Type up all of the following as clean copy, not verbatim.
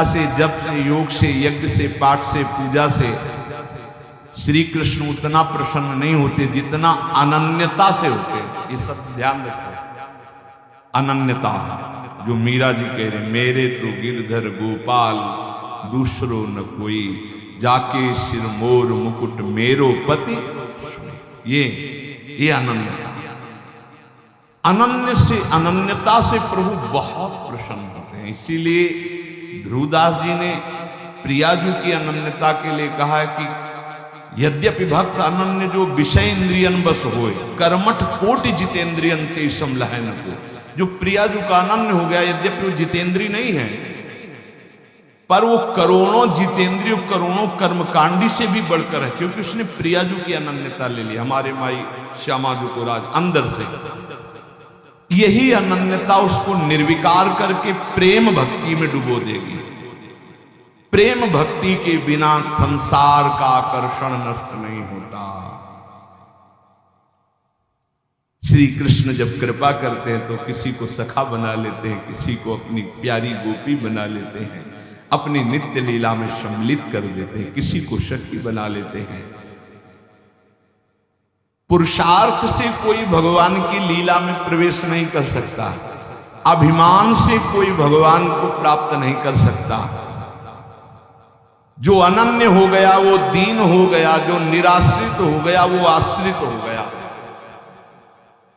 से, जप से, योग से, यज्ञ से, पाठ से, पूजा से श्री कृष्ण उतना प्रसन्न नहीं होते जितना अनन्यता से होते। ये सब ध्यान रखो। अनन्यता जो मीरा जी कह रहे, मेरे तो गिरधर गोपाल दूसरो न कोई, जाके सिर मोर मुकुट मेरो पति। ये अनन्यता, अनन्य से, अनन्यता से प्रभु बहुत प्रसन्न होते हैं। इसीलिए ध्रुवदास जी ने प्रियाजू की अनन्यता के लिए कहा है कि यद्यपि भक्त अनन्य जो विषय इंद्रियन बस होए, कर्मठ कोटि जितेंद्रियन ते समलह न को। जो प्रियाजू का अनन्य हो गया, यद्यपि वो जितेंद्री नहीं है, पर वो करोड़ों जितेंद्रिय, करोड़ों कर्मकांडी से भी बढ़कर है, क्योंकि उसने प्रियाजू की अनन्यता ले ली। हमारे माई श्यामाजू को राज अंदर से, यही अनन्यता उसको निर्विकार करके प्रेम भक्ति में डुबो देगी। प्रेम भक्ति के बिना संसार का आकर्षण नष्ट नहीं होता। श्री कृष्ण जब कृपा करते हैं तो किसी को सखा बना लेते हैं, किसी को अपनी प्यारी गोपी बना लेते हैं, अपनी नित्य लीला में सम्मिलित कर देते हैं, किसी को सखी बना लेते हैं। पुरुषार्थ से कोई भगवान की लीला में प्रवेश नहीं कर सकता, अभिमान से कोई भगवान को प्राप्त नहीं कर सकता। जो अनन्य हो गया वो दीन हो गया, जो निराश्रित हो गया वो आश्रित हो गया।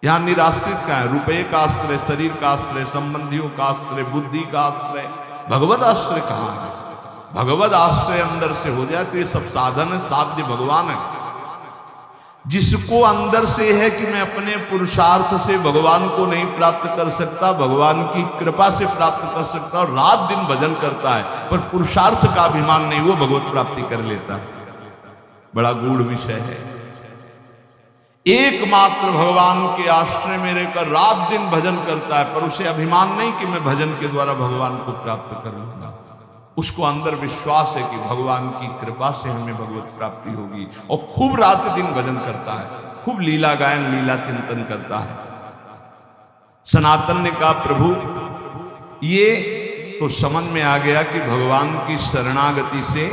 यहां निराश्रित का है, रुपये का आश्रय, शरीर का आश्रय, संबंधियों का आश्रय, बुद्धि का आश्रय, भगवत आश्रय कहां है? भगवत आश्रय अंदर से हो जाए तो ये सब साधन है, साध्य भगवान है। जिसको अंदर से है कि मैं अपने पुरुषार्थ से भगवान को नहीं प्राप्त कर सकता, भगवान की कृपा से प्राप्त कर सकता, और रात दिन भजन करता है, पर पुरुषार्थ का अभिमान नहीं, वो भगवत प्राप्ति कर लेता है। बड़ा गूढ़ विषय है। एकमात्र भगवान के आश्रय में रहकर रात दिन भजन करता है, पर उसे अभिमान नहीं कि मैं भजन के द्वारा भगवान को प्राप्त कर लूंगा। उसको अंदर विश्वास है कि भगवान की कृपा से हमें भगवत प्राप्ति होगी, और खूब रात दिन भजन करता है, खूब लीला गायन, लीला चिंतन करता है। सनातन ने कहा, प्रभु ये तो समझ में आ गया कि भगवान की शरणागति से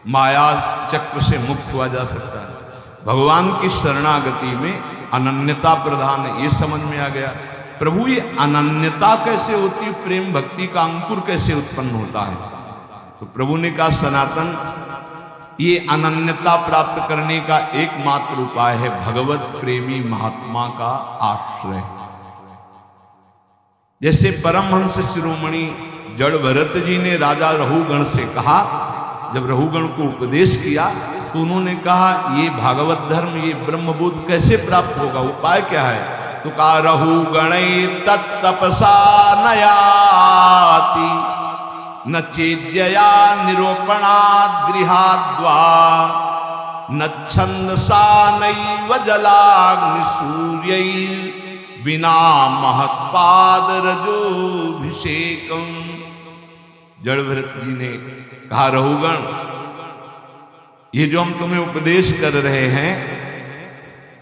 माया चक्र से मुक्त हुआ जा सकता है, भगवान की शरणागति में अनन्यता प्रधान है, ये समझ में आ गया। प्रभु ये अनन्यता कैसे होती है, प्रेम भक्ति का अंकुर कैसे उत्पन्न होता है? तो प्रभु ने कहा, सनातन ये अनन्यता प्राप्त करने का एकमात्र उपाय है भगवत प्रेमी महात्मा का आश्रय। जैसे परमहंस शिरोमणि जड़ भरत जी ने राजा रहुगण से कहा, जब रहुगण को उपदेश किया तो उन्होंने कहा, ये भागवत धर्म, ये ब्रह्मबोध कैसे प्राप्त होगा, उपाय क्या है? तो कहा, रहुगणै तत्तपसा नयाति, न चेज्यया निरूपणाद् गृहाद्वा, न छन्दसा नैव जलाग्नि सूर्यैर् विना महत्पाद रजोभिषेकम्। जड़ भरत जी ने कहा, रहुगण ये जो हम तुम्हें उपदेश कर रहे हैं,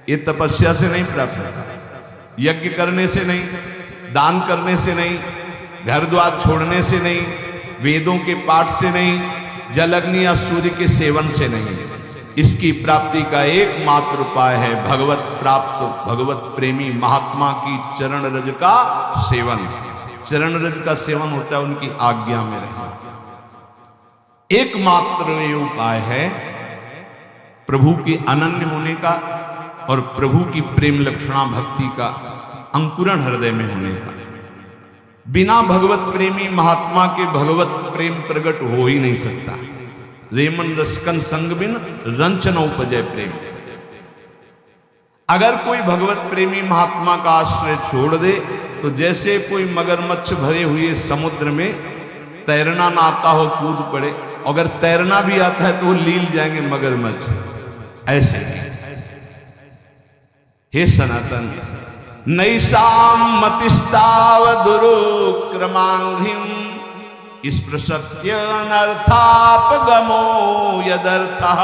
ये तपस्या से नहीं प्राप्त होता, यज्ञ करने से नहीं, दान करने से नहीं, घर द्वार छोड़ने से नहीं, वेदों के पाठ से नहीं, जल अग्नि या सूर्य के सेवन से नहीं। इसकी प्राप्ति का एकमात्र उपाय है भगवत प्राप्त, भगवत प्रेमी महात्मा की चरण रज का सेवन। चरण रज का सेवन होता है उनकी आज्ञा में रहना। एकमात्र ये उपाय है प्रभु के अनन्य होने का और प्रभु की प्रेम लक्षणा भक्ति का अंकुरण हृदय में होने का। बिना भगवत प्रेमी महात्मा के भगवत प्रेम प्रकट हो ही नहीं सकता। रेमन रसकन संग बिन रंचन उपजय प्रेम। अगर कोई भगवत प्रेमी महात्मा का आश्रय छोड़ दे तो जैसे कोई मगरमच्छ भरे हुए समुद्र में तैरना ना आता हो कूद पड़े, अगर तैरना भी आता है तो वो लील जाएंगे मगरमच्छ, ऐसे। हे सनातन, नैषां मतिस्तावदुरुक्रमांघ्रिं स्पृशत्यनर्थापगमो यदर्थः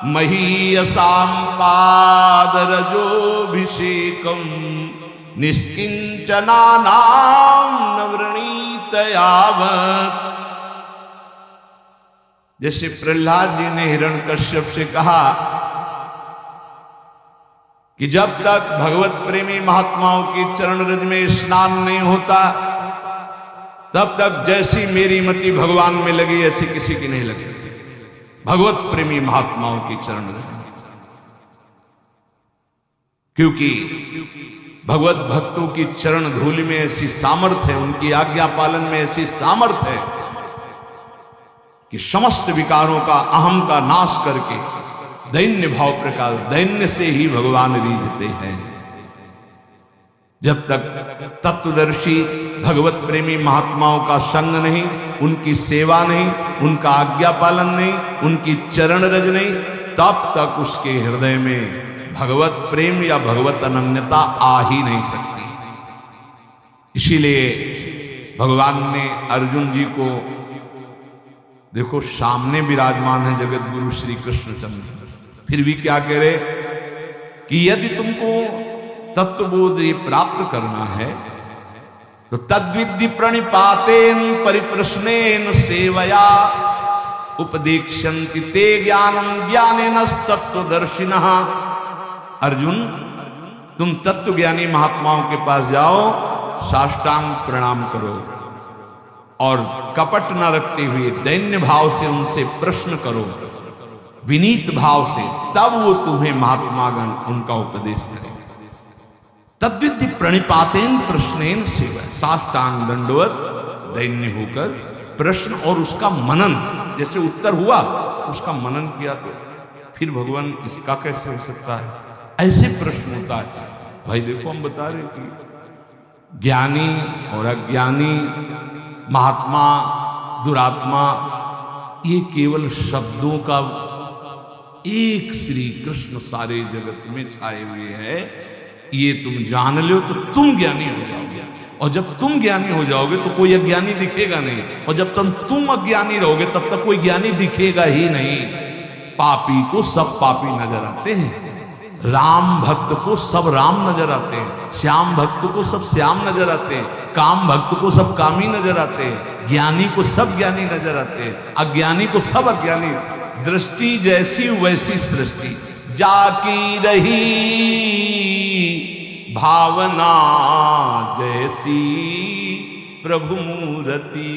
महीयसां पादरजोभिषेकं निष्किंचनानां न वृणीत तयावत। जैसे प्रहलाद जी ने हिरण्यकश्यप से कहा कि जब तक भगवत प्रेमी महात्माओं की चरण रज में स्नान नहीं होता तब तक जैसी मेरी मति भगवान में लगी ऐसी किसी की नहीं लग सकती। भगवत प्रेमी महात्माओं की चरण रज में, क्योंकि भगवत भक्तों की चरण धूलि में ऐसी सामर्थ्य है, उनकी आज्ञा पालन में ऐसी सामर्थ्य है कि समस्त विकारों का, अहम का नाश करके दैन्य भाव प्रकाश, दैन्य से ही भगवान रीझते हैं। जब तक तत्वदर्शी भगवत प्रेमी महात्माओं का संग नहीं, उनकी सेवा नहीं, उनका आज्ञा पालन नहीं, उनकी चरण रज नहीं, तब तक उसके हृदय में भगवत प्रेम या भगवत अनन्यता आ ही नहीं सकती। इसीलिए भगवान ने अर्जुन जी को, देखो सामने विराजमान है जगत गुरु श्री कृष्णचंद्र, फिर भी क्या कह रहे कि यदि तुमको तत्वबोध प्राप्त करना है तो तद्विद्धि प्रणिपातेन परिप्रश्नेन सेवया उपदेक्ष्यन्ति ते ज्ञानम ज्ञानेनस्तत्वदर्शिनः। अर्जुन, तुम तत्वज्ञानी महात्माओं के पास जाओ, साष्टांग प्रणाम करो और कपट न रखते हुए दैन्य भाव से उनसे प्रश्न करो, विनीत भाव से, तब वो तुम्हें महात्मागण उनका उपदेश करें। तद्विद्धि प्रणिपातेन प्रश्नेन सेवा, साष्टांग दंडवत दैन्य होकर प्रश्न और उसका मनन, जैसे उत्तर हुआ उसका मनन किया तो फिर भगवान इसका कैसे हो सकता है, ऐसे प्रश्न होता है। भाई देखो हम बता रहे कि ज्ञानी और अज्ञानी, महात्मा दुरात्मा, ये केवल शब्दों का एक श्री कृष्ण सारे जगत में छाए हुए है। ये तुम जान लो तो तुम ज्ञानी हो जाओगे, और जब तुम ज्ञानी हो जाओगे तो कोई अज्ञानी दिखेगा नहीं, और जब तक तुम अज्ञानी रहोगे तब तक कोई ज्ञानी दिखेगा ही नहीं। पापी को सब पापी नजर आते हैं, राम भक्त को सब राम नजर आते हैं, श्याम भक्त को सब श्याम नजर आते हैं, काम भक्त को सब कामी नजर आते हैं, ज्ञानी को सब ज्ञानी नजर आते हैं, अज्ञानी को सब अज्ञानी। दृष्टि जैसी वैसी सृष्टि, जाकी रही भावना जैसी, प्रभु मूर्ति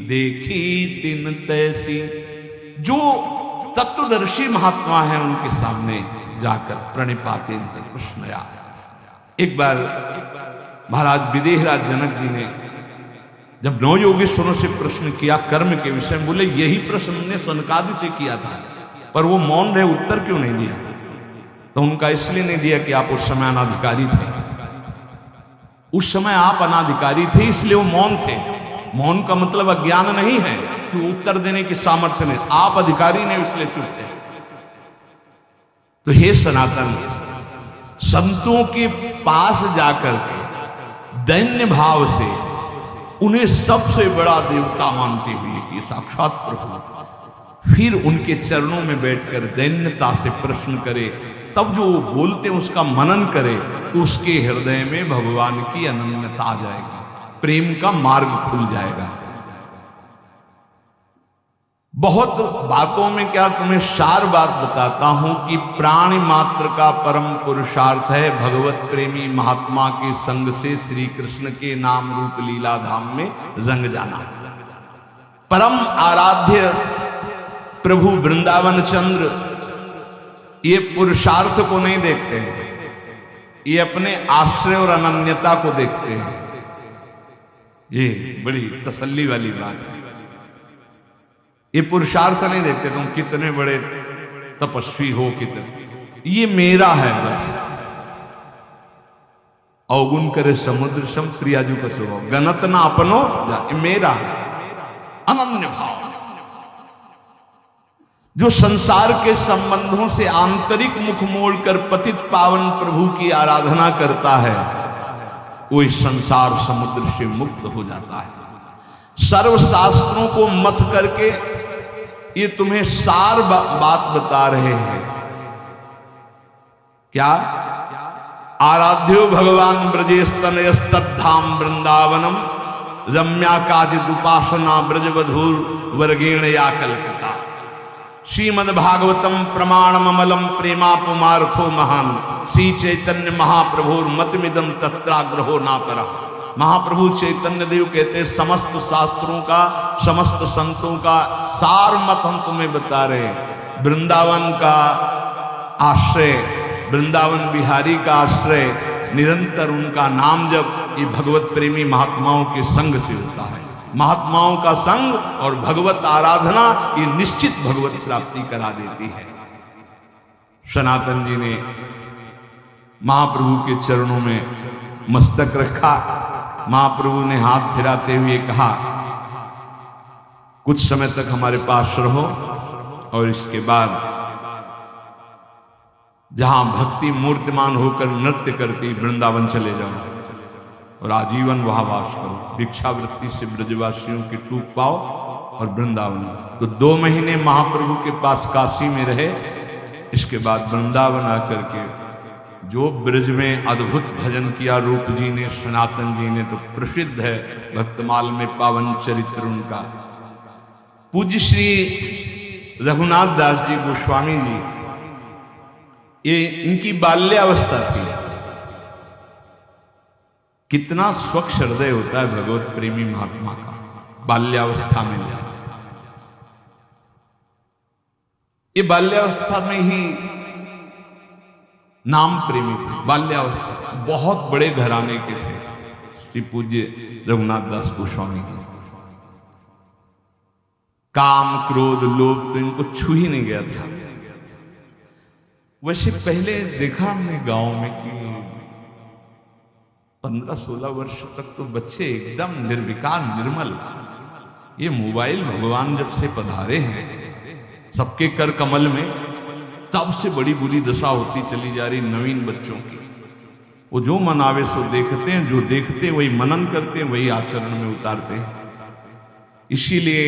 देखी तिन तैसी। जो तत्वदर्शी महात्मा है उनके सामने जाकर प्रणिपाते कृष्णया। एक बार महाराज विदेहराज जनक जी ने जब 9 योगेश्वरों से प्रश्न किया कर्म के विषय में, बोले यही प्रश्न हमने सनकादि से किया था, पर वो मौन रहे, उत्तर क्यों नहीं दिया? तो उनका इसलिए नहीं दिया कि आप उस समय अनाधिकारी थे, उस समय आप अनाधिकारी थे इसलिए वो मौन थे। मौन का मतलब अज्ञान नहीं है कि उत्तर देने की सामर्थ्य नहीं, आप अधिकारी नहीं इसलिए चुप थे। तो हे सनातन, संतों के पास जाकर दैन्य भाव से उन्हें सबसे बड़ा देवता मानते हुए कि साक्षात प्रभु, फिर उनके चरणों में बैठकर दैन्यता से प्रश्न करे, तब जो वो बोलते उसका मनन करे तो उसके हृदय में भगवान की अनन्यता आ जाएगी, प्रेम का मार्ग खुल जाएगा। बहुत बातों में क्या तुम्हें सार बात बताता हूं कि प्राणी मात्र का परम पुरुषार्थ है भगवत प्रेमी महात्मा के संग से श्री कृष्ण के नाम रूप लीला धाम में रंग जाना। परम आराध्य प्रभु वृंदावन चंद्र ये पुरुषार्थ को नहीं देखते हैं, ये अपने आश्रय और अनन्यता को देखते हैं। ये बड़ी तसल्ली वाली बात है। ये पुरुषार्थ नहीं देखते तुम कितने बड़े तपस्वी हो, कितने, ये मेरा है बस। अवगुण करे समुद्र सम प्रियाजू का स्वभाव, गणत ना अपनो जा, मेरा है अनन्य भाव। जो संसार के संबंधों से आंतरिक मुख मोड़कर पतित पावन प्रभु की आराधना करता है, वो इस संसार समुद्र से मुक्त हो जाता है। सर्व शास्त्रों को मथ करके ये तुम्हें सार बात बता रहे हैं। क्या? आराध्यो भगवान ब्रजेस्तनयस्तद्धाम वृंदावनम रम्या काजित उपासना ब्रजवधूर वर्गेण या कल्पता। श्रीमद् भागवतम प्रमाणम अमलम प्रेमापुमार्थो महान श्री चैतन्य महाप्रभुर मतमिदम तत्राग्रहो ना परा। महाप्रभु चैतन्य देव कहते हैं समस्त शास्त्रों का समस्त संतों का सार मत हम तुम्हें बता रहे हैं। वृंदावन का आश्रय, वृंदावन बिहारी का आश्रय, निरंतर उनका नाम जप ये भगवत प्रेमी महात्माओं के संग से होता है। महात्माओं का संग और भगवत आराधना ये निश्चित भगवत प्राप्ति करा देती है। सनातन जी ने महाप्रभु के चरणों में मस्तक रखा। महाप्रभु ने हाथ फिराते हुए कहा, कुछ समय तक हमारे पास रहो और इसके बाद जहां भक्ति मूर्तिमान होकर नृत्य करती वृंदावन चले जाओ और आजीवन वहां वास करो। भिक्षावृत्ति से ब्रजवासियों की टूक पाओ और वृंदावन। तो 2 महीने महाप्रभु के पास काशी में रहे। इसके बाद वृंदावन आकर के जो ब्रज में अद्भुत भजन किया रूप जी ने, सनातन जी ने, तो प्रसिद्ध है भक्तमाल में पावन चरित्र उनका। पूज्य श्री रघुनाथ दास जी गोस्वामी जी, ये इनकी बाल्यावस्था थी। कितना स्वच्छ हृदय होता है भगवत प्रेमी महात्मा का, बाल्यावस्था में जाए। ये बाल्यावस्था में ही नाम प्रेमी थे। बाल्यावस्था बहुत बड़े घराने के थे श्री पूज्य रघुनाथ दास गोस्वामी जी। काम क्रोध लोभ तो इनको छू ही नहीं गया था। वैसे पहले देखा हमने गांव में कि 15-16 वर्ष तक तो बच्चे एकदम निर्विकार निर्मल। ये मोबाइल भगवान जब से पधारे हैं सबके कर कमल में, तब से बड़ी बुरी दशा होती चली जा रही नवीन बच्चों की। वो जो मनावे सो देखते हैं, जो देखते हैं वही मनन करते हैं, वही आचरण में उतारते हैं। इसीलिए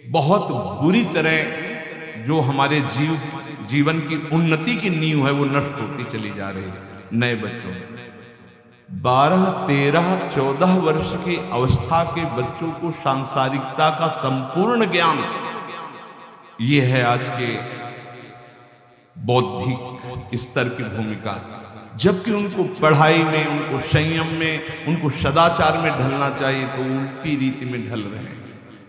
बहुत बुरी तरह जो हमारे जीवन की उन्नति की नींव है वो नष्ट होती चली जा रही है। नए बच्चों 12, 13, 14 वर्ष की अवस्था के बच्चों को सांसारिकता का संपूर्ण ज्ञान, ये है आज के बौद्धिक स्तर की भूमिका। जबकि उनको पढ़ाई में, उनको संयम में, उनको सदाचार में ढलना चाहिए तो उल्टी रीति में ढल रहे हैं।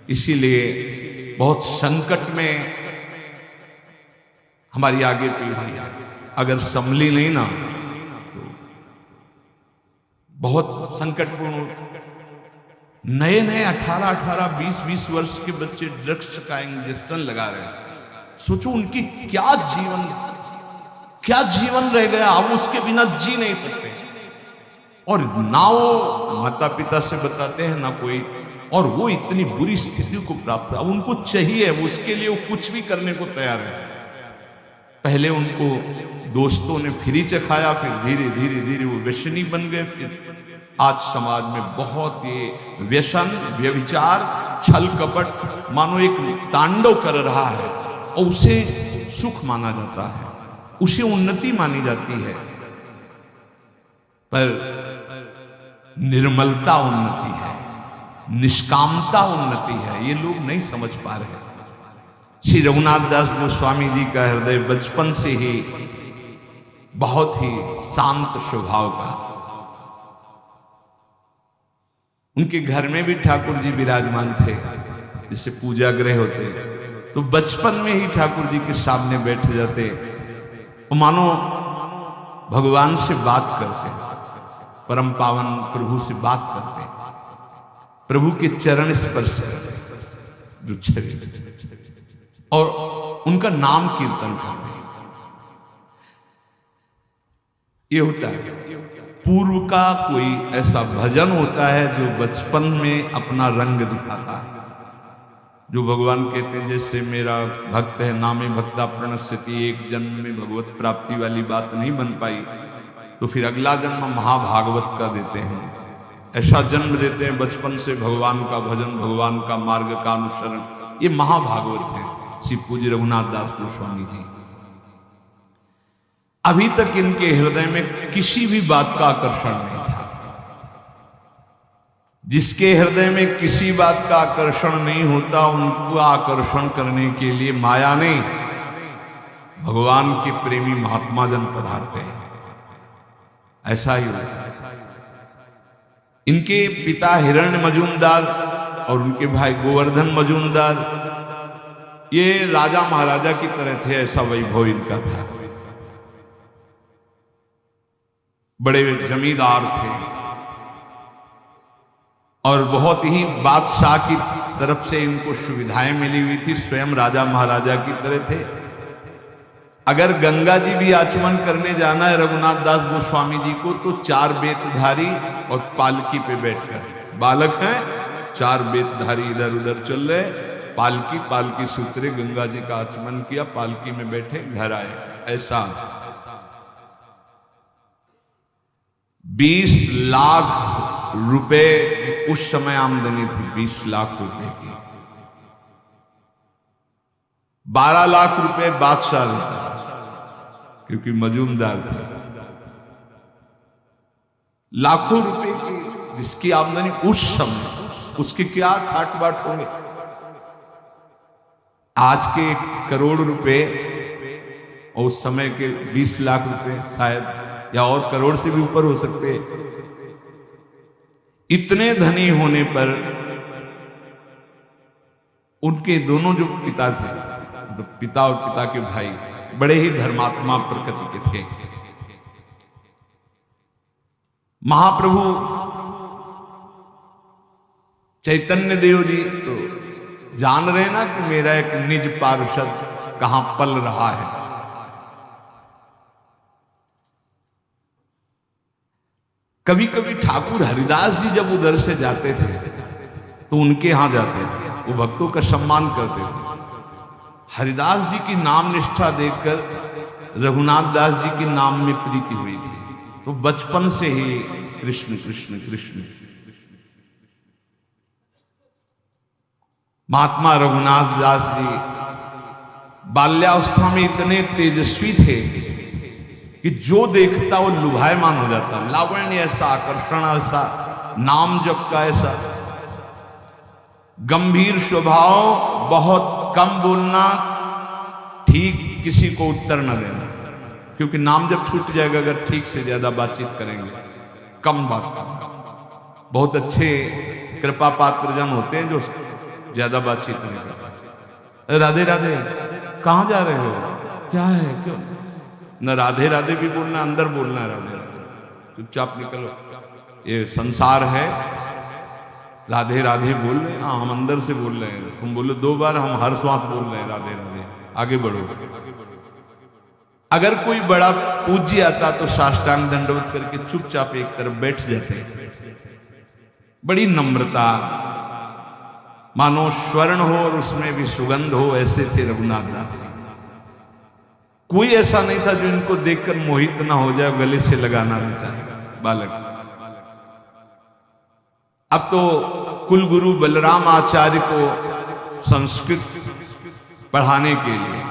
इसीलिए बहुत संकट में हमारी आगे पीढ़ी अगर संभली नहीं ना तो बहुत संकटपूर्ण। नए 18, 20 वर्ष के बच्चे ड्रग्स का इंजेक्शन लगा रहे हैं। सोचो उनकी क्या जीवन रह गया, अब उसके बिना जी नहीं सकते। और ना वो माता पिता से बताते हैं ना कोई, और वो इतनी बुरी स्थिति को प्राप्त है। अब उनको चाहिए, उसके लिए वो कुछ भी करने को तैयार है। पहले उनको दोस्तों ने फ्री चखाया, फिर धीरे धीरे वो व्यसनी बन गए। फिर आज समाज में बहुत ये व्यसन, व्यभिचार, छल कपट मानो एक तांडव कर रहा है और उसे सुख माना जाता है, उसे उन्नति मानी जाती है। पर निर्मलता उन्नति है, निष्कामता उन्नति है, ये लोग नहीं समझ पा रहे। श्री रघुनाथ दास गोस्वामी जी का हृदय बचपन से ही बहुत ही शांत स्वभाव का। उनके घर में भी ठाकुर जी विराजमान थे, जैसे पूजा गृह होते, तो बचपन में ही ठाकुर जी के सामने बैठ जाते और मानो भगवान से बात करते, परम पावन प्रभु से बात करते, प्रभु के चरण स्पर्श करते जो छवि, और उनका नाम कीर्तन करते। ये होता है पूर्व का कोई ऐसा भजन होता है जो बचपन में अपना रंग दिखाता है, जो भगवान कहते हैं जैसे मेरा भक्त है नामे भक्ता प्रणश्यति, एक जन्म में भगवत प्राप्ति वाली बात नहीं बन पाई तो फिर अगला जन्म महाभागवत का देते हैं। ऐसा जन्म देते हैं बचपन से भगवान का भजन, भगवान का मार्ग का अनुसरण, ये महाभागवत है श्री पूज्य रघुनाथ दास गोस्वामी जी। अभी तक इनके हृदय में किसी भी बात का आकर्षण नहीं था। जिसके हृदय में किसी बात का आकर्षण नहीं होता, उनको आकर्षण करने के लिए माया ने भगवान के प्रेमी महात्मा जन पधारते हैं। ऐसा ही होता। इनके पिता हिरण्य मजूमदार और उनके भाई गोवर्धन मजूमदार ये राजा महाराजा की तरह थे, ऐसा वैभव इनका था। बड़े जमींदार थे और बहुत ही बादशाह की तरफ से इनको सुविधाएं मिली हुई थी, स्वयं राजा महाराजा की तरह थे। अगर गंगा जी भी आचमन करने जाना है रघुनाथ दास गोस्वामी जी को, तो 4 बेतधारी और पालकी पे बैठकर, बालक हैं 4 बेतधारी इधर उधर चल रहे, पालकी से उतरे, गंगा जी का आचमन किया, पालकी में बैठे, घर आए। ऐसा 20 लाख रुपए उस समय आमदनी थी, 20 लाख रुपए की। 12 लाख रुपए बादशाह देता क्योंकि मजूमदार था। लाखों रुपए की जिसकी आमदनी उस समय, उसके क्या ठाट बाट होंगे। आज के 1 करोड़ रुपए और उस समय के 20 लाख रुपए शायद, या और करोड़ से भी ऊपर हो सकते। इतने धनी होने पर उनके दोनों जो पिता थे, तो पिता और पिता के भाई बड़े ही धर्मात्मा प्रकृति के थे। महाप्रभु चैतन्य देव जी तो जान रहे ना कि मेरा एक निज पार्षद कहां पल रहा है। कभी कभी ठाकुर हरिदास जी जब उधर से जाते थे तो उनके यहां जाते थे, वो भक्तों का सम्मान करते थे। हरिदास जी की नाम निष्ठा देखकर रघुनाथ दास जी के नाम में प्रीति हुई थी, तो बचपन से ही कृष्ण कृष्ण कृष्ण। महात्मा रघुनाथ दास जी बाल्यावस्था में इतने तेजस्वी थे कि जो देखता वो लुभायमान हो जाता। लावण्य ऐसा, आकर्षण ऐसा, नाम जप का ऐसा, गंभीर स्वभाव, बहुत कम बोलना, ठीक किसी को उत्तर न देना, क्योंकि नाम जब छूट जाएगा अगर ठीक से ज्यादा बातचीत करेंगे, कम बात करना। बहुत अच्छे कृपा पात्र जन होते हैं जो ज्यादा बातचीत नहीं करते। राधे राधे, कहाँ जा रहे हो, क्या है, क्यों न राधे राधे भी बोलना, अंदर बोलना है राधे राधे, चुपचाप निकलो, ये संसार है। राधे राधे बोल रहे हैं, हाँ हम अंदर से बोल रहे हैं, तुम बोलो 2 बार, हम हर श्वास बोल रहे हैं राधे राधे, आगे बढ़ो। अगर कोई बड़ा पूज्य आता तो साष्टांग दंडवत करके चुपचाप एक तरफ बैठ जाते, बड़ी नम्रता, मानो स्वर्ण हो और उसमें भी सुगंध हो, ऐसे थे रघुनाथ दास जी। कोई ऐसा नहीं था जो इनको देखकर मोहित ना हो जाए, गले से लगाना नहीं चाहे बालक। अब तो कुलगुरु बलराम आचार्य को संस्कृत पढ़ाने के लिए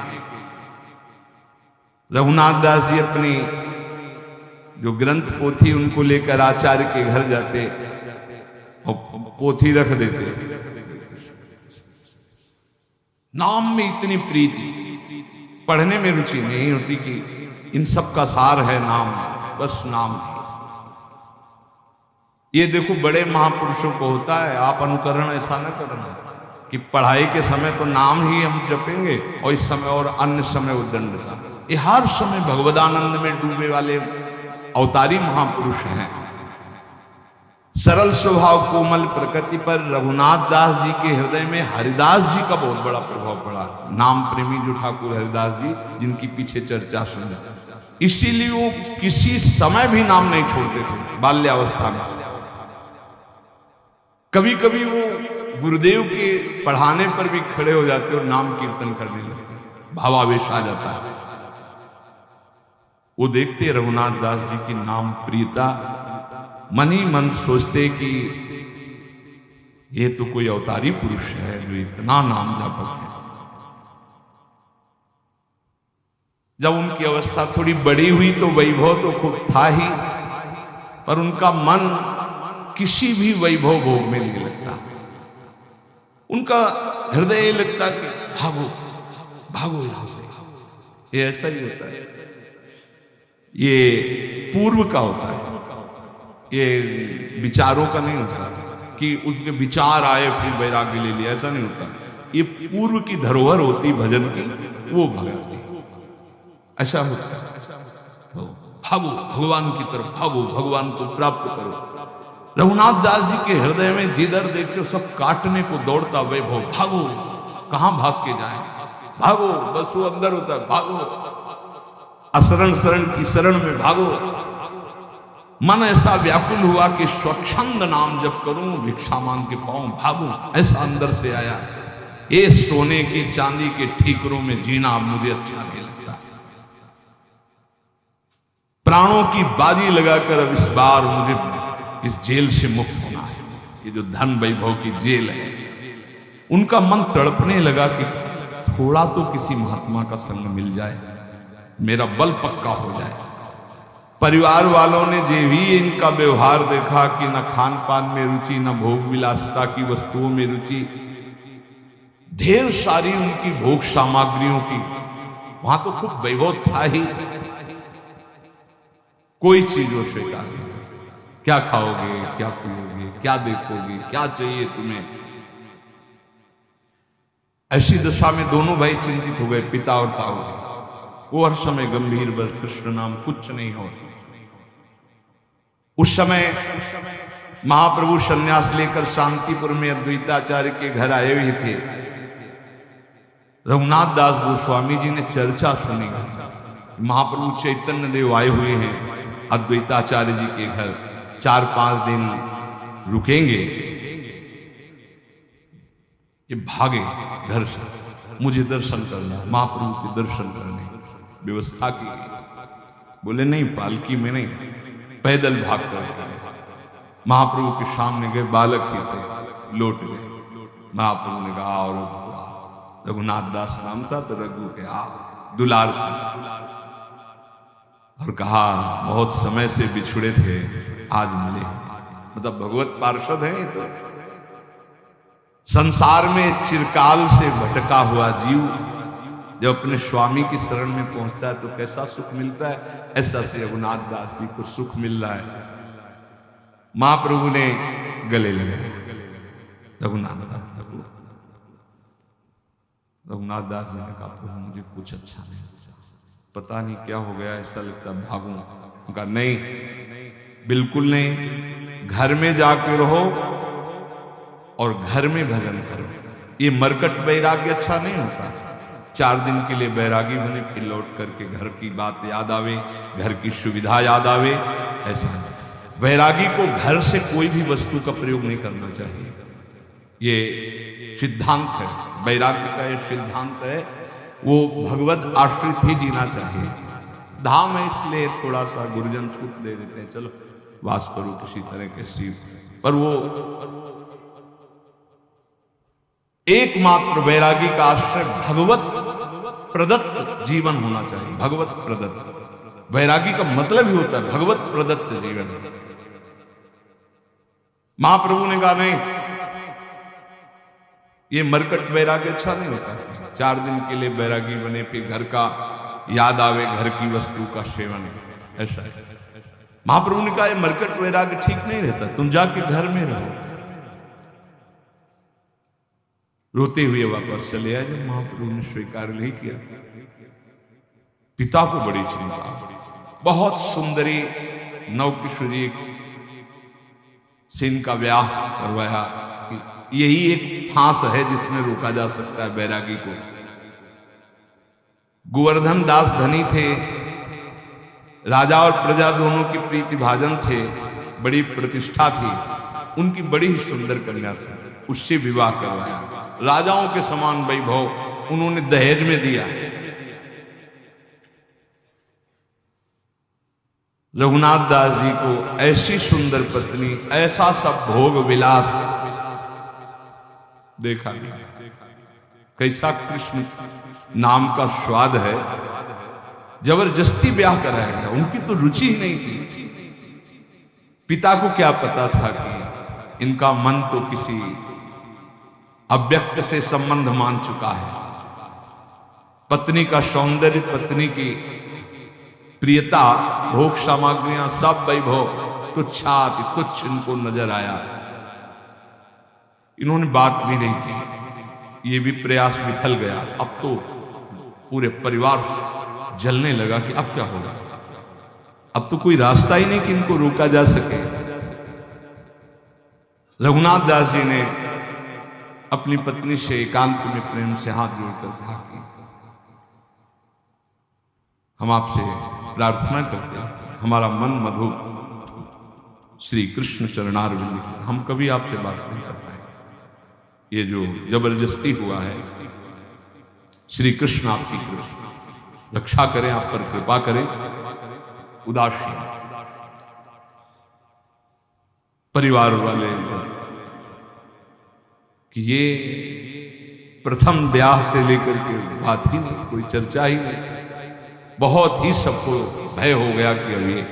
रघुनाथ दास जी अपनी जो ग्रंथ पोथी उनको लेकर आचार्य के घर जाते और पोथी रख देते। नाम में इतनी प्रीति, पढ़ने में रुचि नहीं होती कि इन सब का सार है नाम, बस नाम। ये देखो बड़े महापुरुषों को होता है, आप अनुकरण ऐसा न करना कि पढ़ाई के समय तो नाम ही हम जपेंगे और इस समय और अन्य समय उद्दंडता। ये हर समय भगवदानंद में डूबे वाले अवतारी महापुरुष हैं। सरल स्वभाव कोमल प्रकृति पर रघुनाथ दास जी के हृदय में हरिदास जी का बहुत बड़ा प्रभाव पड़ा। नाम प्रेमी जो ठाकुर हरिदास जी, जिनकी पीछे चर्चा सुनी, इसीलिए वो किसी समय भी नाम नहीं छोड़ते थे बाल्यावस्था में। कभी कभी वो गुरुदेव के पढ़ाने पर भी खड़े हो जाते और नाम कीर्तन करने लगते, भावावेश आ जाता है। वो देखते रघुनाथ दास जी की नाम प्रियता, मन ही मन सोचते कि ये तो कोई अवतारी पुरुष है जो इतना नाम जापक है। जब उनकी अवस्था थोड़ी बड़ी हुई तो वैभव तो खूब था ही, पर उनका मन किसी भी वैभव भोग में नहीं लगता। उनका हृदय ये लगता कि भागो भागो यहां से। ये ऐसा ही होता है, ये पूर्व का होता है, ये विचारों का नहीं होता कि उसके विचार आए फिर वैराग्य ले लिया, ऐसा नहीं होता। ये पूर्व की धरोहर होती भजन की, वो भगाती, ऐसा होता है। भागो भगवान की तरफ, भागो भगवान को प्राप्त करो। रघुनाथ दास जी के हृदय में जिधर देखते सब काटने को दौड़ता वैभव। भागो, कहां भाग के जाएं, भागो, बस वो अंदर होता है, भागो असरण शरण की शरण में भागो। मन ऐसा व्याकुल हुआ कि स्वच्छंद नाम जप करूं, भिक्षा मांग के पाऊं, भागो, ऐसा अंदर से आया। ये सोने की चांदी के ठीकरों में जीना मुझे अच्छा नहीं लगता। प्राणों की बाजी लगाकर अब इस बार मुझे इस जेल से मुक्त होना है। ये जो धन वैभव की जेल है, उनका मन तड़पने लगा कि थोड़ा तो किसी महात्मा का संग मिल जाए, मेरा बल पक्का हो जाए। परिवार वालों ने जो भी इनका व्यवहार देखा कि न खान पान में रुचि, न भोग विलासिता की वस्तुओं में रुचि, ढेर सारी उनकी भोग सामग्रियों की, वहां तो खूब वैभव था ही, कोई चीज वो स्वीकार नहीं। क्या खाओगे, क्या पियोगे, क्या देखोगे, क्या चाहिए तुम्हें। ऐसी दशा में दोनों भाई चिंतित हो गए, पिता और ताऊ। वो हर समय गंभीर, बस कृष्ण नाम, कुछ नहीं हो। उस समय महाप्रभु संन्यास लेकर शांतिपुर में अद्वैताचार्य के घर आए हुए थे। रघुनाथ दास गोस्वामी जी ने चर्चा सुनी, महाप्रभु चैतन्य देव आए हुए हैं अद्वैताचार्य जी के घर, 4-5 दिन रुकेंगे। ये भागे घर से, मुझे दर्शन करना, महाप्रभु के दर्शन करने व्यवस्था की। बोले नहीं, पालकी में नहीं, पैदल भाग कर महाप्रभु के सामने गए। बालक ही थे, लौट गए। महाप्रभु ने कहा, और रघुनाथ दास नाम था तो रघु के आ दुलार से, और कहा बहुत समय से बिछुड़े थे, आज मिले। मतलब भगवत पार्षद है। तो संसार में चिरकाल से भटका हुआ जीव जब अपने स्वामी की शरण में पहुंचता है तो कैसा सुख मिलता है, ऐसा से रघुनाथ दास जी को सुख मिल रहा है। महाप्रभु ने गले लगाए रघुनाथ दास को। रघुनाथ दास जी ने कहा, प्रभु मुझे कुछ अच्छा नहीं, पता नहीं क्या हो गया, ऐसा लगता भागूं। उनका नहीं, बिल्कुल नहीं, घर में जाके रहो और घर में भजन करो। ये मरकट वैराग्य अच्छा नहीं होता। 4 दिन के लिए बैरागी बने, फिर लौट करके घर की बात याद आवे, घर की सुविधा याद आवे, ऐसा नहीं। वैरागी को घर से कोई भी वस्तु का प्रयोग नहीं करना चाहिए। ये सिद्धांत है, वैराग्य का ये सिद्धांत है। वो भगवत आश्रित ही जीना चाहिए। धाम है इसलिए थोड़ा सा गुरुजन छूट दे देते हैं, चलो वास करो किसी तरह के शिव, पर वो एकमात्र वैरागी का आश्रय भगवत प्रदत्त जीवन होना चाहिए। भगवत प्रदत्त वैरागी का मतलब ही होता है भगवत प्रदत्त जीवन। महाप्रभु ने कहा नहीं, ये मरकट वैरागी अच्छा नहीं होता। 4 दिन के लिए बैरागी बने, फिर घर का याद आवे, घर की वस्तु का सेवन, ऐसा है। महाप्रभु ने कहा, ये मरकट वैराग्य ठीक नहीं रहता, तुम जाके घर में रहो। रोते हुए वापस चले आए। जब महाप्रभु ने स्वीकार नहीं किया, पिता को बड़ी चिंता। बहुत सुंदरी नवकिशोरी से इनका ब्याह करवाया। यही एक फांस है जिसमें रोका जा सकता है बैरागी को। गोवर्धन दास धनी थे, राजा और प्रजा दोनों की प्रीति भाजन थे, बड़ी प्रतिष्ठा थी, उनकी बड़ी ही सुंदर कन्या थी, उससे विवाह करवाया। राजाओं के समान वैभव उन्होंने दहेज में दिया। रघुनाथ दास जी को ऐसी सुंदर पत्नी, ऐसा सब भोग विलास देखा। कैसा कृष्ण नाम का स्वाद है, जबरदस्ती ब्याह कराया गया। उनकी तो रुचि ही नहीं थी। पिता को क्या पता था कि इनका मन तो किसी अव्यक्त से संबंध मान चुका है। पत्नी का सौंदर्य, पत्नी की प्रियता, भोग सामग्रियां, सब वैभव तुच्छाति तुच्छ इनको नजर आया। इन्होंने बात भी नहीं की, ये भी प्रयास विफल गया। अब तो पूरे परिवार जलने लगा कि अब क्या होगा। अब तो कोई रास्ता ही नहीं कि इनको रोका जा सके। रघुनाथ दास जी ने अपनी पत्नी से एकांत में प्रेम से हाथ जोड़कर कहा कि हम आपसे प्रार्थना करते हैं, हमारा मन मधु श्री कृष्ण चरणारविंद, हम कभी आपसे बात नहीं कर पाए। ये जो जबरदस्ती हुआ है, श्री कृष्ण आपकी कृपा रक्षा करें, आप पर कृपा करें। उदासीन परिवार वाले कि ये प्रथम ब्याह से लेकर के बात ही नहीं, कोई चर्चा ही नहीं। बहुत ही सबको भय हो गया कि अब ये।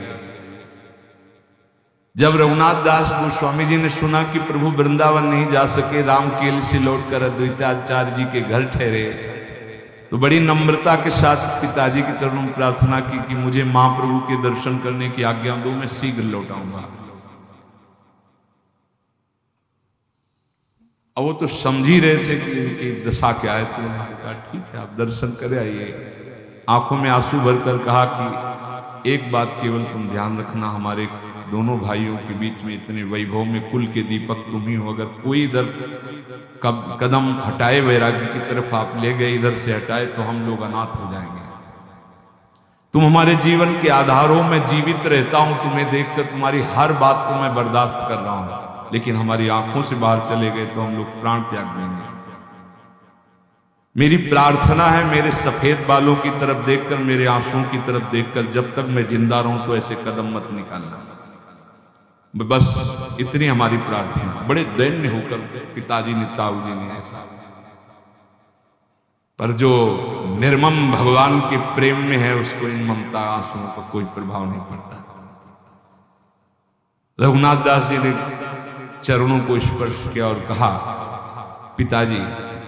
जब रघुनाथ दास गोस्वामी जी ने सुना कि प्रभु वृंदावन नहीं जा सके, रामकेल से लौटकर अद्वैताचार्य जी के घर ठहरे, तो बड़ी नम्रता के साथ पिताजी के चरणों में प्रार्थना की कि मुझे महाप्रभु के दर्शन करने की आज्ञा दो, मैं शीघ्र लौटाऊंगा। अब वो तो समझ ही रहे थे कि इनकी दशा क्या है। तो उन्होंने कहा ठीक है, आप दर्शन करे आइए। आंखों में आंसू भरकर कहा कि एक बात केवल तुम ध्यान रखना, हमारे दोनों भाइयों के बीच में इतने वैभव में कुल के दीपक तुम ही हो। अगर कोई इधर कदम हटाए वैराग्य की तरफ आप ले गए, इधर से हटाए, तो हम लोग अनाथ हो जाएंगे। तुम हमारे जीवन के आधारों में जीवित रहता हूं, तुम्हें देखकर तुम्हारी हर बात को मैं बर्दाश्त कर रहा हूं, लेकिन हमारी आंखों से बाहर चले गए तो हम लोग प्राण त्याग देंगे। मेरी प्रार्थना है, मेरे सफेद बालों की तरफ देखकर, मेरे आंसुओं की तरफ देखकर, जब तक मैं जिंदा रहूं तो ऐसे कदम मत निकालना। बस इतनी हमारी प्रार्थना। बड़े दैन्य होकर पिताजी ने, ताऊ जी ने ऐसा, पर जो निर्मम भगवान के प्रेम में है उसको इन ममता आंसुओं का कोई प्रभाव नहीं पड़ता। रघुनाथ दास जी ने चरणों को स्पर्श किया और कहा, पिताजी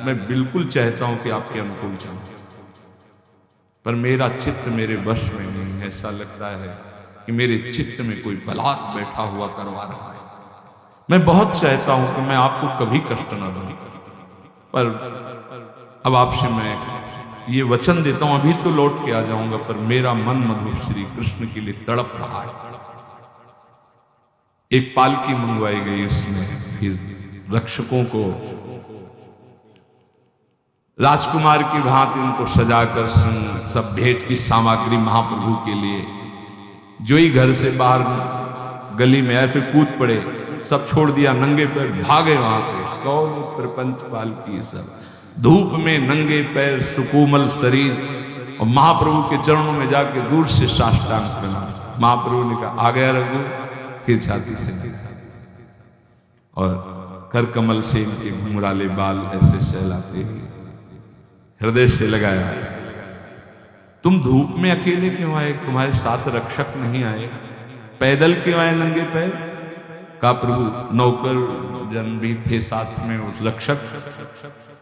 मैं बिल्कुल चाहता हूं कि आपके अनुकूल जाऊं, पर मेरा चित्त मेरे वश में नहीं है। ऐसा लगता है कि मेरे चित्त में कोई बलात् बैठा हुआ करवा रहा है। मैं बहुत चाहता हूं कि मैं आपको कभी कष्ट न दूं, पर अब आपसे मैं ये वचन देता हूं, अभी तो लौट के आ जाऊंगा, पर मेरा मन मधु श्री कृष्ण के लिए तड़प रहा है। एक पालकी मंगवाई गई, उसमें रक्षकों को राजकुमार की भांति इनको सजाकर सब भेंट की सामग्री महाप्रभु के लिए, जो ही घर से बाहर गली में आए फिर कूद पड़े, सब छोड़ दिया, नंगे पैर भागे वहां से। कौन प्रपंच पालकी, सब धूप में नंगे पैर, सुकोमल शरीर, और महाप्रभु के चरणों में जाके दूर से साष्टांग प्रणाम। महाप्रभु ने कहा, आ गया रघु, फिर छाती से और कर कमल से इनके घुंघराले बाल ऐसे सहलाते हृदय से लगाया। तुम धूप में अकेले क्यों आए, तुम्हारे साथ रक्षक नहीं आए, पैदल क्यों आए नंगे पैर? का प्रभु नौकर जन भी थे साथ में, उस रक्षक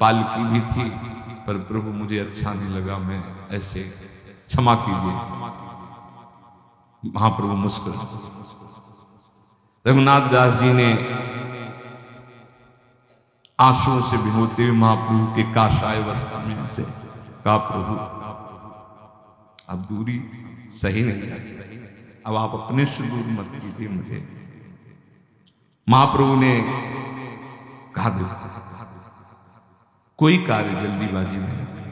पालकी भी थी, पर प्रभु मुझे अच्छा नहीं लगा, मैं ऐसे, क्षमा कीजिए। महाप्रभु मुस्कुराए। रघुनाथ दास जी ने आंसुओं से भिगोते हुए महाप्रभु के काशाय वस्त्र में से कहा, प्रभु अब दूरी सही नहीं है, अब आप अपने से दूर मत कीजिए मुझे। महाप्रभु ने कहा, कोई कार्य जल्दीबाजी में नहीं,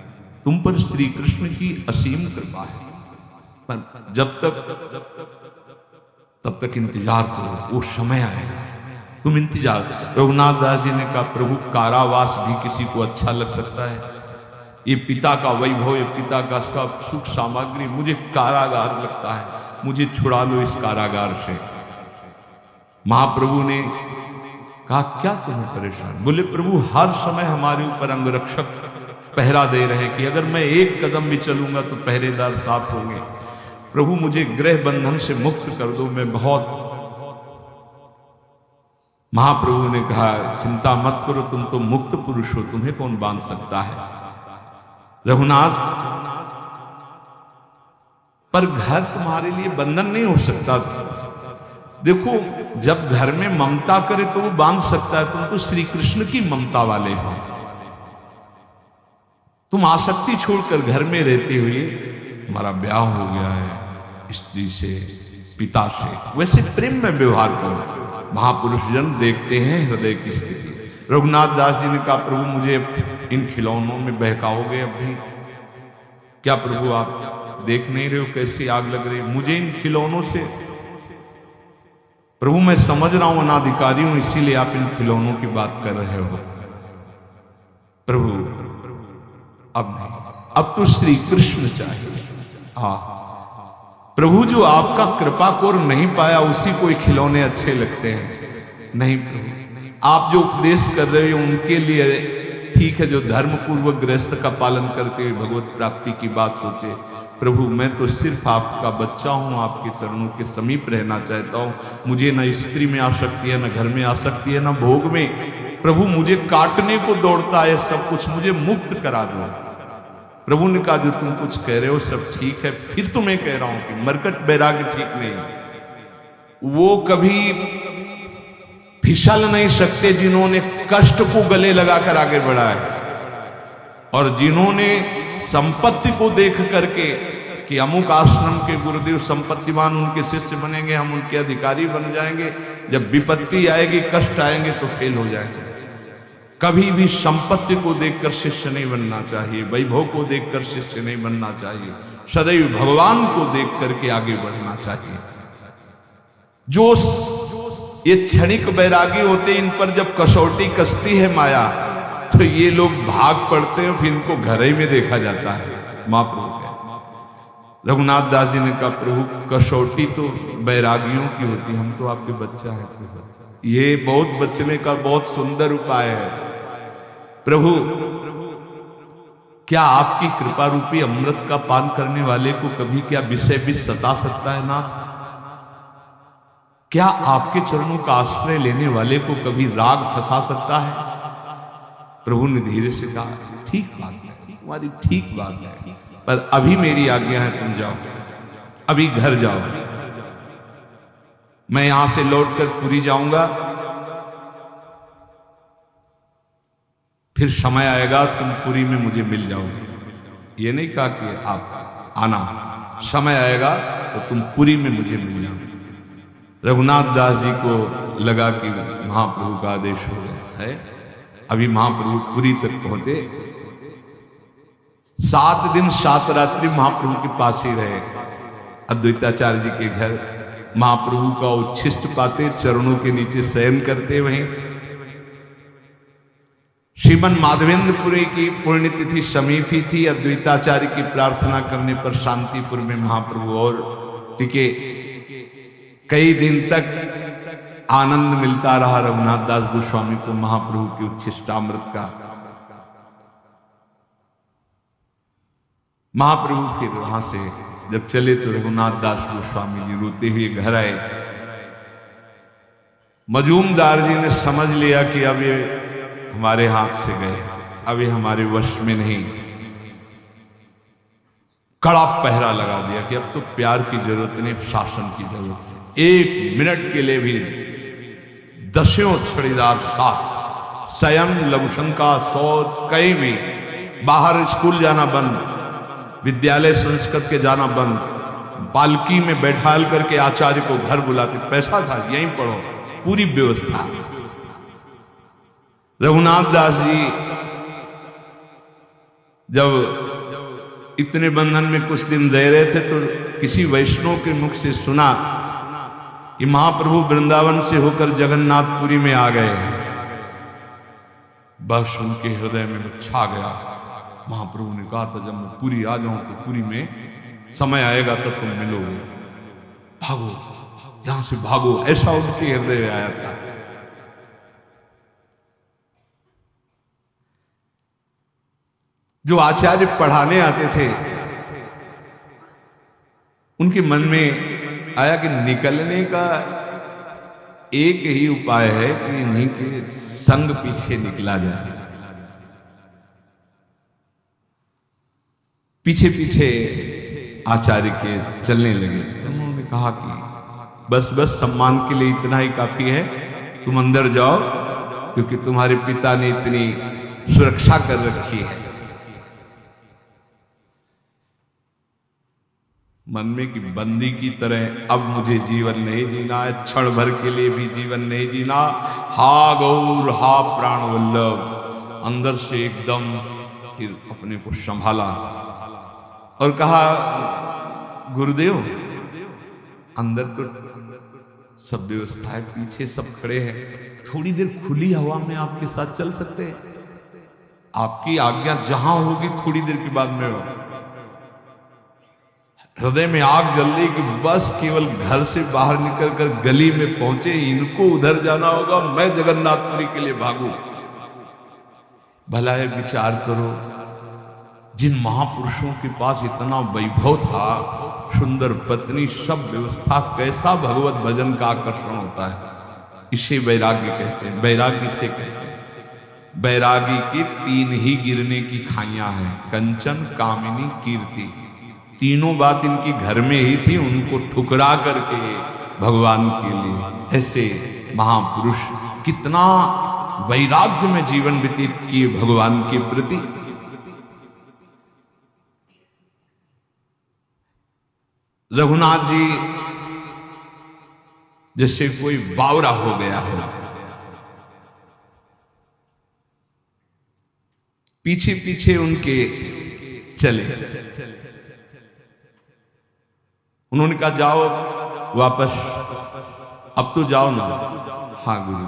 तुम पर श्री कृष्ण की असीम कृपा है, पर जब तक इंतजार करो, वो समय आएगा, तुम इंतजार। रघुनाथ दास जी ने कहा, प्रभु कारावास भी किसी को अच्छा लग सकता है? ये पिता का वैभव, ये पिता का सब सुख सामग्री मुझे कारागार लगता है, मुझे छुड़ा लो इस कारागार से। महाप्रभु ने कहा, क्या तुम्हें परेशान? बोले, प्रभु हर समय हमारे ऊपर अंगरक्षक पहरा दे रहे हैं कि अगर मैं एक कदम भी चलूंगा तो पहरेदार साथ होंगे। प्रभु मुझे गृह बंधन से मुक्त कर दो, मैं बहुत महाप्रभु ने कहा, चिंता मत करो, तुम तो मुक्त पुरुष हो, तुम्हें कौन बांध सकता है। रघुनाथ, पर घर तुम्हारे लिए बंधन नहीं हो सकता। देखो, जब घर में ममता करे तो वो बांध सकता है, तुम तो श्री कृष्ण की ममता वाले हो। तुम आसक्ति छोड़कर घर में रहते हुए, तुम्हारा ब्याह हो गया है स्त्री से, पिता से, वैसे प्रेम में व्यवहार करो। महापुरुष जन देखते हैं हृदय की स्थिति। रघुनाथ दास जी ने कहा, प्रभु मुझे इन खिलौनों में बहकाओगे अब भी? क्या प्रभु आप देख नहीं रहे हो कैसी आग लग रही है मुझे इन खिलौनों से? प्रभु मैं समझ रहा हूं अनाधिकारी हूं, इसीलिए आप इन खिलौनों की बात कर रहे हो। प्रभु अब नहीं, अब तो श्री कृष्ण चाहिए। प्रभु जो आपका कृपा कोर नहीं पाया उसी को खिलौने अच्छे लगते हैं। नहीं प्रभु, आप जो उपदेश कर रहे हो उनके लिए ठीक है, जो धर्म पूर्वक गृहस्थ का पालन करते हुए भगवत प्राप्ति की बात सोचे। प्रभु मैं तो सिर्फ आपका बच्चा हूं, आपके चरणों के समीप रहना चाहता हूं। मुझे ना स्त्री में आसक्ति है, ना घर में आसक्ति है, ना भोग में। प्रभु मुझे काटने को दौड़ता है सब कुछ, मुझे मुक्त करा दो। प्रभु ने कहा, जो तुम कुछ कह रहे हो सब ठीक है, फिर तो मैं कह रहा हूं कि मरकट बैराग्य ठीक नहीं। वो कभी फिसल नहीं सकते जिन्होंने कष्ट को गले लगाकर आगे बढ़ा है, और जिन्होंने संपत्ति को देख करके कि अमुक आश्रम के गुरुदेव संपत्तिवान, उनके शिष्य बनेंगे, हम उनके अधिकारी बन जाएंगे, जब विपत्ति आएगी, कष्ट आएंगे तो फेल हो जाएंगे। कभी भी संपत्ति को देखकर शिष्य नहीं बनना चाहिए, वैभव को देखकर शिष्य नहीं बनना चाहिए, सदैव भगवान को देख करके आगे बढ़ना चाहिए। जो ये क्षणिक वैरागी होते, इन पर जब कसौटी कसती है माया, तो ये लोग भाग पड़ते हैं, फिर इनको घर ही में देखा जाता है। महाप्रभु के रघुनाथ दास जी ने कहा, प्रभु कसौटी तो वैरागियों की होती, हम तो आपके बच्चा है। ये बहुत बचने का बहुत सुंदर उपाय है। प्रभु क्या आपकी कृपा रूपी अमृत का पान करने वाले को कभी क्या विषय भी सता सकता है ना? क्या आपके चरणों का आश्रय लेने वाले को कभी राग फंसा सकता है? प्रभु ने धीरे से कहा, ठीक बात है, तुम्हारी ठीक बात है, पर अभी मेरी आज्ञा है, तुम जाओ, अभी घर जाओ। मैं यहां से लौटकर पुरी जाऊंगा, फिर समय आएगा तुम पुरी में मुझे मिल जाओगे। ये नहीं कहा कि आप आना, समय आएगा तो तुम पुरी में मुझे मिल जाओगे। रघुनाथ दास जी को लगा कि महाप्रभु का आदेश हो गया है। अभी महाप्रभु पुरी तक पहुंचे, 7 दिन 7 रात्रि महाप्रभु के पास ही रहे। अद्वैताचार्य जी के घर महाप्रभु का उच्छिष्ट पाते, चरणों के नीचे शयन करते। वहीं श्रीमन माधवेंद्रपुरी की पुण्यतिथि समीप ही थी। अद्वैताचार्य की प्रार्थना करने पर शांतिपुर में महाप्रभु और टिके। कई दिन तक आनंद मिलता रहा रघुनाथ दास गोस्वामी को महाप्रभु के उच्छिष्टामृत का। महाप्रभु फिर वहां से जब चले तो रघुनाथ दास गोस्वामी जी रोते हुए घर आए। मजूमदार जी ने समझ लिया कि अब ये हमारे हाथ से गए, अब ये हमारे वश में नहीं। कड़ा पहरा लगा दिया कि अब तो प्यार की जरूरत नहीं, शासन की जरूरत है। 1 मिनट के लिए भी 10 छड़ीदार साथ, स्वयं लघुशंका शौच कई में, बाहर स्कूल जाना बंद, विद्यालय संस्कृत के जाना बंद, पालकी में बैठाल करके आचार्य को घर बुलाते, पैसा था यहीं पढ़ो, पूरी व्यवस्था। रघुनाथ दास जी जब इतने बंधन में कुछ दिन रह रहे थे तो किसी वैष्णव के मुख से सुना कि महाप्रभु वृंदावन से होकर जगन्नाथपुरी में आ गए। बस उनके हृदय में छा गया। महाप्रभु ने कहा था, जब मैं पुरी आ जाऊं तो पुरी में समय आएगा तब तुम मिलोगे, भागो यहां से भागो, ऐसा उनके हृदय में आया था। जो आचार्य पढ़ाने आते थे उनके मन में आया कि निकलने का एक ही उपाय है कि इन्हीं के संग पीछे निकला जाए। पीछे पीछे आचार्य के चलने लगे। उन्होंने कहा कि बस बस सम्मान के लिए इतना ही काफी है, तुम अंदर जाओ, क्योंकि तुम्हारे पिता ने इतनी सुरक्षा कर रखी है। मन में कि बंदी की तरह अब मुझे जीवन नहीं जीना है, क्षण भर के लिए भी जीवन नहीं जीना। हा गौर हा प्राण वल्लभ। अंदर से एकदम फिर अपने को संभाला और कहा, गुरुदेव अंदर तो सब व्यवस्था है, पीछे सब खड़े हैं, थोड़ी देर खुली हवा में आपके साथ चल सकते हैं? आपकी आज्ञा जहां होगी थोड़ी देर के बाद में। हृदय में आग जल रही कि बस केवल घर से बाहर निकलकर गली में पहुंचे, इनको उधर जाना होगा, मैं जगन्नाथपुरी के लिए भागू। भला है विचार करो, जिन महापुरुषों के पास इतना वैभव था, सुंदर पत्नी, सब व्यवस्था, कैसा भगवत भजन का आकर्षण होता है। इसे वैराग्य कहते हैं। वैराग्य से कहते हैं। वैरागी की तीन ही गिरने की खाइयां हैं, कंचन, कामिनी, कीर्ति। तीनों बात इनकी घर में ही थी, उनको ठुकरा करके भगवान के लिए। ऐसे महापुरुष कितना वैराग्य में जीवन व्यतीत किए भगवान के प्रति। रघुनाथ जी जैसे कोई बावरा हो गया हो, पीछे पीछे उनके चले। उन्होंने कहा, जाओ वापस, अब तो जाओ ना। हाँ गुरु,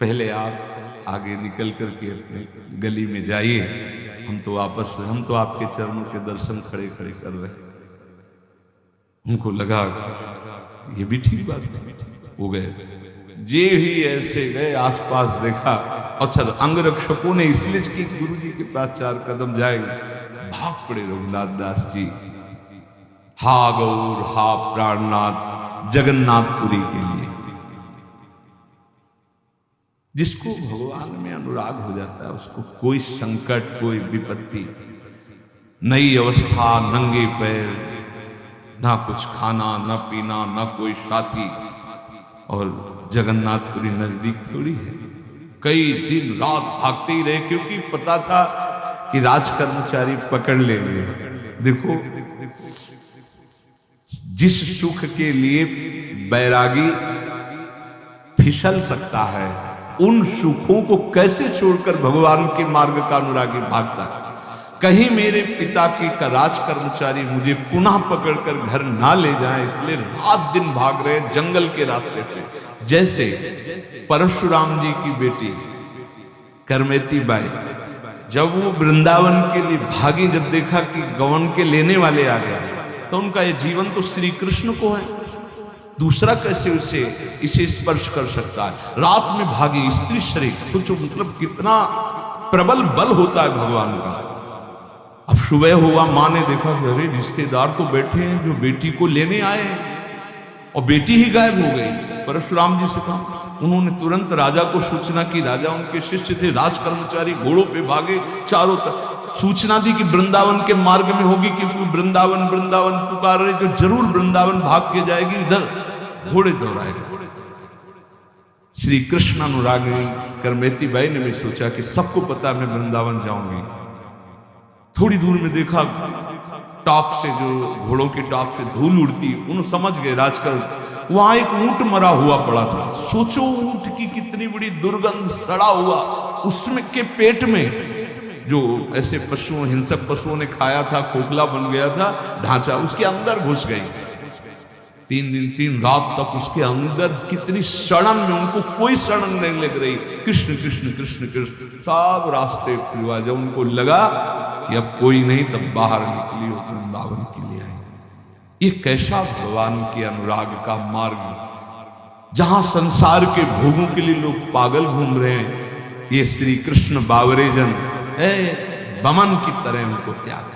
पहले आप आगे निकल करके अपने गली में जाइए, हम तो वापस, हम तो आपके चरणों के दर्शन खड़े खड़े कर रहे हैं। उनको लगा ये भी ठीक बात हो गए। जे ही ऐसे गए, आसपास देखा, अच्छा अंगरक्षकों ने इसलिए कि गुरु जी के पास 4 कदम जाएंगे, भाग पड़े रघुनाथ दास जी। हा गौर हा प्राणनाथ जगन्नाथपुरी के लिए। जिसको भगवान में अनुराग हो जाता है, उसको कोई संकट, कोई विपत्ति, नई अवस्था, नंगे पैर, ना कुछ खाना, ना पीना, ना कोई साथी, और जगन्नाथपुरी नजदीक थोड़ी है। कई दिन रात भागते ही रहे, क्योंकि पता था कि राज कर्मचारी पकड़ लेंगे। देखो, जिस सुख के लिए बैरागी फिसल सकता है, उन सुखों को कैसे छोड़कर भगवान के मार्ग का अनुरागी भागता है। कहीं मेरे पिता के राज कर्मचारी मुझे पुनः पकड़कर घर ना ले जाएं, इसलिए रात दिन भाग रहे जंगल के रास्ते से। जैसे परशुराम जी की बेटी करमेती बाई, जब वो वृंदावन के लिए भागी, जब देखा कि गवन के लेने वाले आ गए, तो उनका ये जीवन तो श्री कृष्ण को है, दूसरा कैसे इसे स्पर्श कर सकता है। रात में भागी स्त्री शरीर, सोचो मतलब कितना प्रबल बल होता है भगवान का। अब सुबह हुआ, मां ने देखा कि अरे रिश्तेदार तो बैठे हैं जो बेटी को लेने आए हैं, और बेटी ही गायब हो गई। परशुराम जी से कहा, उन्होंने तुरंत राजा को सूचना की। राजा उनके शिष्य थे, राज कर्मचारी घोड़ों पे भागे, चारों तरफ सूचना दी कि वृंदावन के मार्ग में होगी, क्योंकि वृंदावन वृंदावन पुकार रही, तो जरूर वृंदावन भाग के जाएगी, इधर घोड़े दौड़ाएगा। श्री कृष्ण अनुरागी करमेती बाई ने भी सोचा कि सबको पता मैं वृंदावन जाऊंगी। थोड़ी दूर में देखा, टॉप से, जो घोड़ों के टॉप से धूल उड़ती, उन्होंने समझ गए राजकर। वहां एक ऊंट मरा हुआ पड़ा था। सोचो ऊंट की कितनी बड़ी दुर्गंध, सड़ा हुआ, उसमें के पेट में जो ऐसे पशुओं, हिंसक पशुओं ने खाया था, खोखला बन गया था ढांचा, उसके अंदर घुस गई। 3 दिन 3 रात तक उसके अंदर कितनी सड़न में, उनको कोई सड़न नहीं लग रही। कृष्ण कृष्ण कृष्ण कृष्ण, सब रास्ते खुलवा। जब उनको लगा कि अब कोई नहीं, तब बाहर निकली और वृंदावन के लिए आई। ये कैसा भगवान के अनुराग का मार्ग, जहां संसार के भोगों के लिए लोग पागल घूम रहे हैं, ये श्री कृष्ण बावरे जन बमन की तरह उनको त्याग